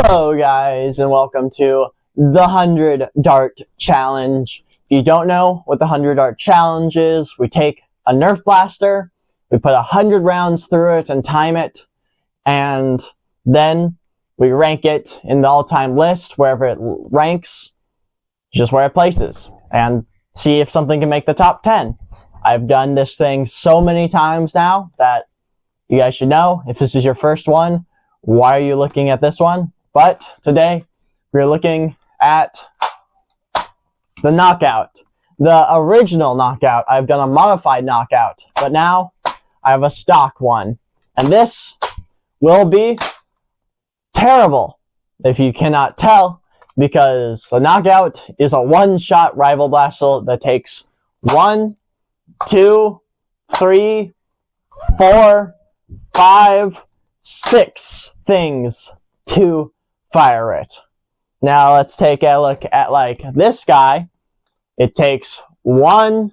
Hello guys, and welcome to the 100 Dart Challenge. If you don't know what the 100 Dart Challenge is, we take a nerf blaster, we put 100 rounds through it and time it, and then we rank it in the all-time list, wherever it ranks, just where it places, and see if something can make the top 10. I've done this thing so many times now that you guys should know. If this is your first one, why are you looking at this one? But today, we're looking at the knockout. The original knockout. I've done a modified knockout, but now I have a stock one. And this will be terrible, if you cannot tell, because the knockout is a one-shot rival blaster that takes 1, 2, 3, 4, 5, 6 things to fire it. Now let's take a look at like this guy. It takes 1,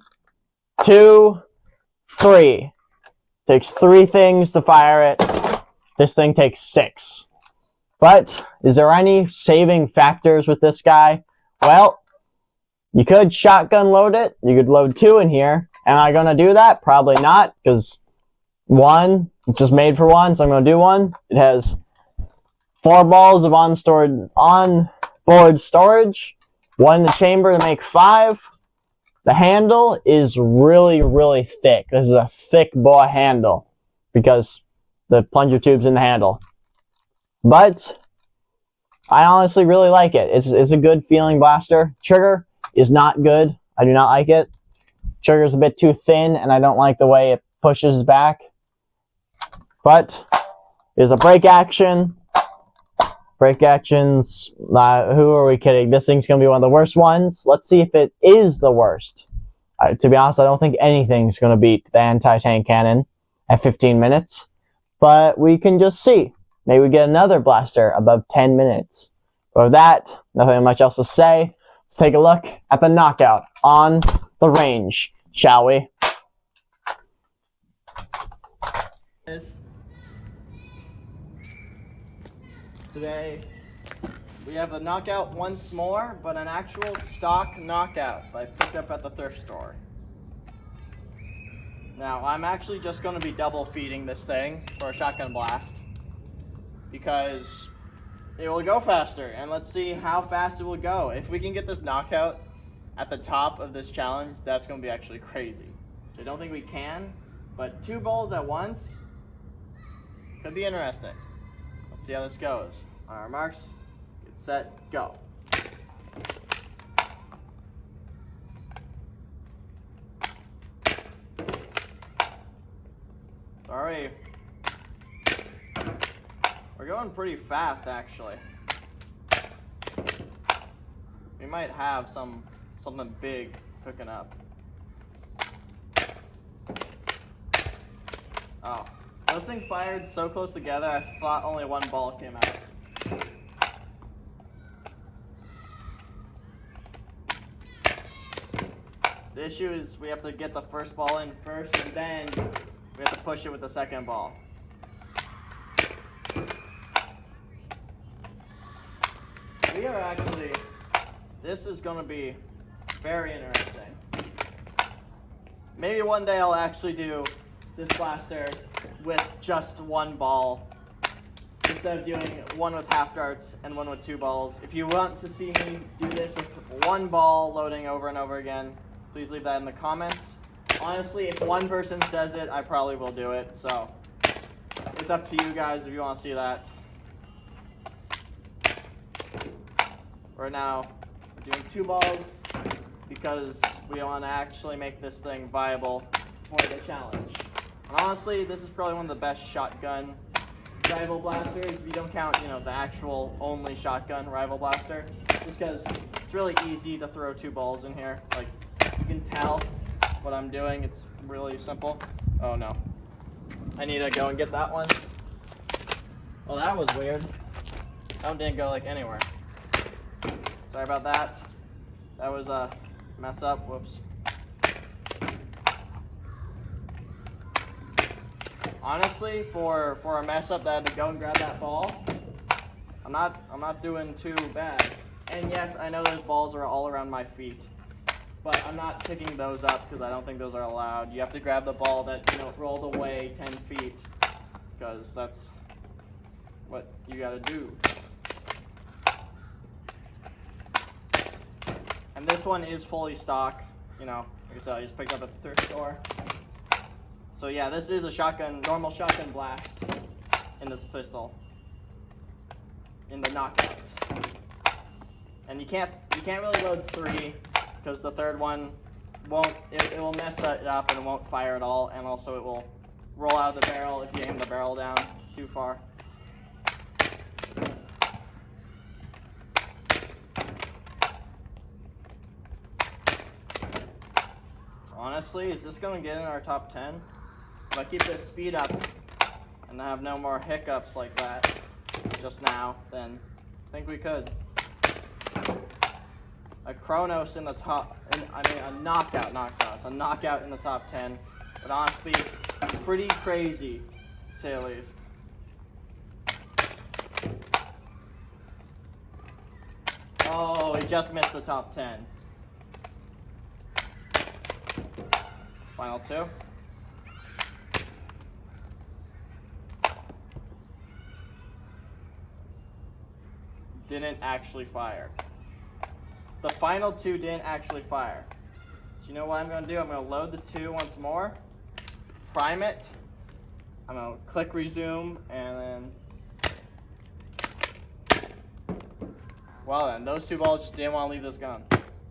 2, 3. Takes 3 things to fire it. This thing takes 6. But is there any saving factors with this guy? Well, you could shotgun load it. You could load 2 in here. Am I going to do that? Probably not, because 1, it's just made for 1, so I'm going to do 1. It has 4 balls of onboard storage, 1 in the chamber to make 5. The handle is really, really thick. This is a thick boy handle because the plunger tube's in the handle. But I honestly really like it. It's a good feeling blaster. Trigger is not good. I do not like it. Trigger's a bit too thin, and I don't like the way it pushes back. But there's a break action. Break actions, who are we kidding? This thing's going to be one of the worst ones. Let's see if it is the worst. To be honest, I don't think anything's going to beat the anti-tank cannon at 15 minutes. But we can just see. Maybe we get another blaster above 10 minutes. But with that, nothing much else to say. Let's take a look at the knockout on the range, shall we? Today, we have a knockout once more, but an actual stock knockout that I picked up at the thrift store. Now, I'm actually just going to be double feeding this thing for a shotgun blast because it will go faster, and let's see how fast it will go. If we can get this knockout at the top of this challenge, that's going to be actually crazy. I don't think we can, but 2 balls at once could be interesting. Let's see how this goes. On our marks, get set, go. Sorry. We're going pretty fast, actually. We might have something big cooking up. Oh. Those things fired so close together, I thought only 1 ball came out. The issue is we have to get the first ball in first, and then we have to push it with the second ball. We are actually, this is going to be very interesting. Maybe one day I'll actually do this blaster with just 1 ball instead of doing 1 with half darts and 1 with 2 balls. If you want to see me do this with 1 ball loading over and over again, please leave that in the comments. Honestly, if 1 person says it, I probably will do it. So it's up to you guys if you want to see that. Right now, we're doing 2 balls because we want to actually make this thing viable for the challenge. And honestly, this is probably one of the best shotgun rival blasters if you don't count, the actual only shotgun rival blaster. Just because it's really easy to throw 2 balls in here. Like, you can tell what I'm doing. It's really simple. Oh no. I need to go and get that one. Oh, that was weird. That one didn't go like anywhere. Sorry about that. That was a mess up. Whoops. Honestly, for a mess up that I had to go and grab that ball, I'm not doing too bad. And yes, I know those balls are all around my feet, but I'm not picking those up because I don't think those are allowed. You have to grab the ball that, you know, rolled away 10 feet, because that's what you gotta do. And this one is fully stock, you know, like I said, I just picked up at the thrift store. So yeah, this is a shotgun, normal shotgun blast in this pistol, in the knockout. And you can't really load 3 because the third one won't, it will mess it up and it won't fire at all, and also it will roll out of the barrel if you aim the barrel down too far. Honestly, is this going to get in our top 10? If I keep this speed up and I have no more hiccups like that just now, then I think we could. A Chronos in the top, a knockout, a knockout in the top 10 would honestly be pretty crazy, to say the least. Oh, he just missed the top 10. Final 2. Didn't actually fire. The final 2 didn't actually fire. So you know what I'm going to do? I'm going to load the 2 once more, prime it, I'm going to click resume, and then, well then, those 2 balls just didn't want to leave this gun.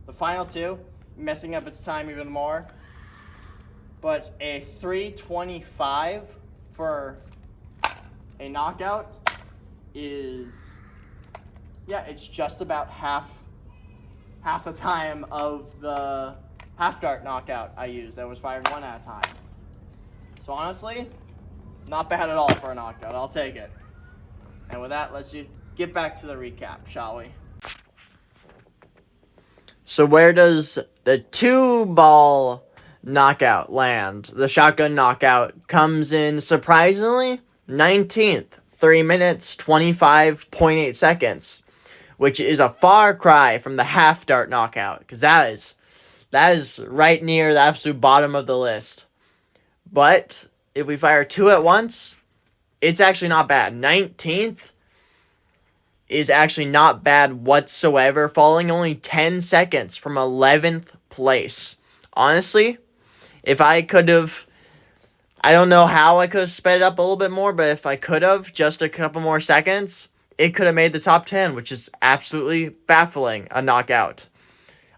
The final 2, messing up its time even more, but a 325 for a knockout is, yeah, it's just about half the time of the half dart knockout I used that was fired 1 at a time. So honestly, not bad at all for a knockout. I'll take it. And with that, let's just get back to the recap, shall we? So where does the 2-ball knockout land? The shotgun knockout comes in surprisingly 19th, 3 minutes, 25.8 seconds. Which is a far cry from the half dart knockout, because that is right near the absolute bottom of the list. But if we fire 2 at once, it's actually not bad. 19th is actually not bad whatsoever, falling only 10 seconds from 11th place. Honestly, if I could have, I don't know how I could have sped it up a little bit more, but if I could have, just a couple more seconds, it could have made the top 10, which is absolutely baffling. A knockout.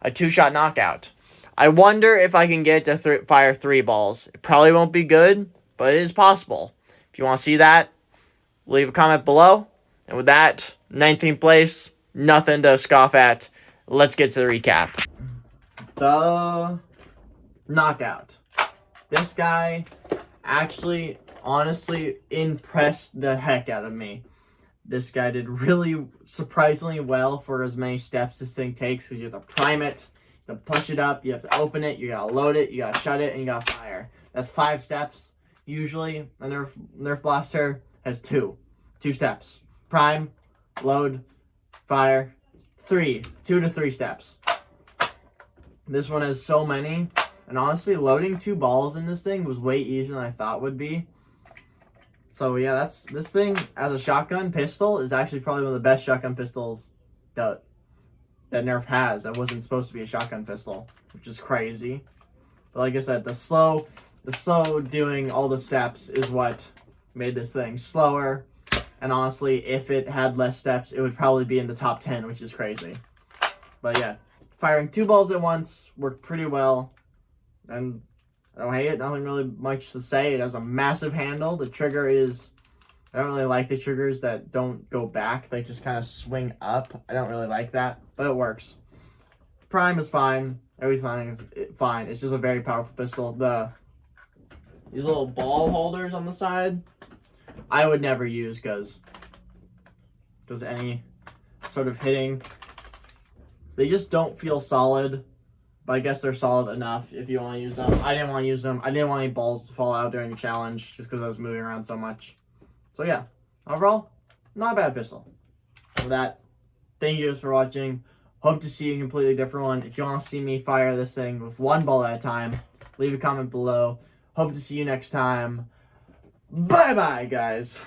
A 2-shot knockout. I wonder if I can get it to fire 3 balls. It probably won't be good, but it is possible. If you want to see that, leave a comment below. And with that, 19th place, nothing to scoff at. Let's get to the recap. The knockout. This guy actually, honestly, impressed the heck out of me. This guy did really surprisingly well for as many steps this thing takes, because you have to prime it, you have to push it up, you have to open it, you gotta load it, you gotta shut it, and you gotta fire. That's 5 steps. Usually, a Nerf blaster has 2 steps. Prime, load, fire, 2 to 3 steps. This one has so many, and honestly, loading 2 balls in this thing was way easier than I thought it would be. So yeah, this thing as a shotgun pistol is actually probably one of the best shotgun pistols that Nerf has. That wasn't supposed to be a shotgun pistol, which is crazy. But like I said, the slow doing all the steps is what made this thing slower. And honestly, if it had less steps, it would probably be in the top 10, which is crazy. But yeah, firing 2 balls at once worked pretty well, and I don't hate it. Nothing really much to say. It has a massive handle. The trigger is, I don't really like the triggers that don't go back. They just kind of swing up. I don't really like that, but it works. Prime is fine. Everything is fine. It's just a very powerful pistol. These little ball holders on the side, I would never use because any sort of hitting, they just don't feel solid. But I guess they're solid enough if you want to use them. I didn't want to use them. I didn't want any balls to fall out during the challenge just because I was moving around so much. So yeah, overall, not a bad pistol. With that, thank you guys for watching. Hope to see a completely different one. If you want to see me fire this thing with one ball at a time, leave a comment below. Hope to see you next time. Bye-bye, guys.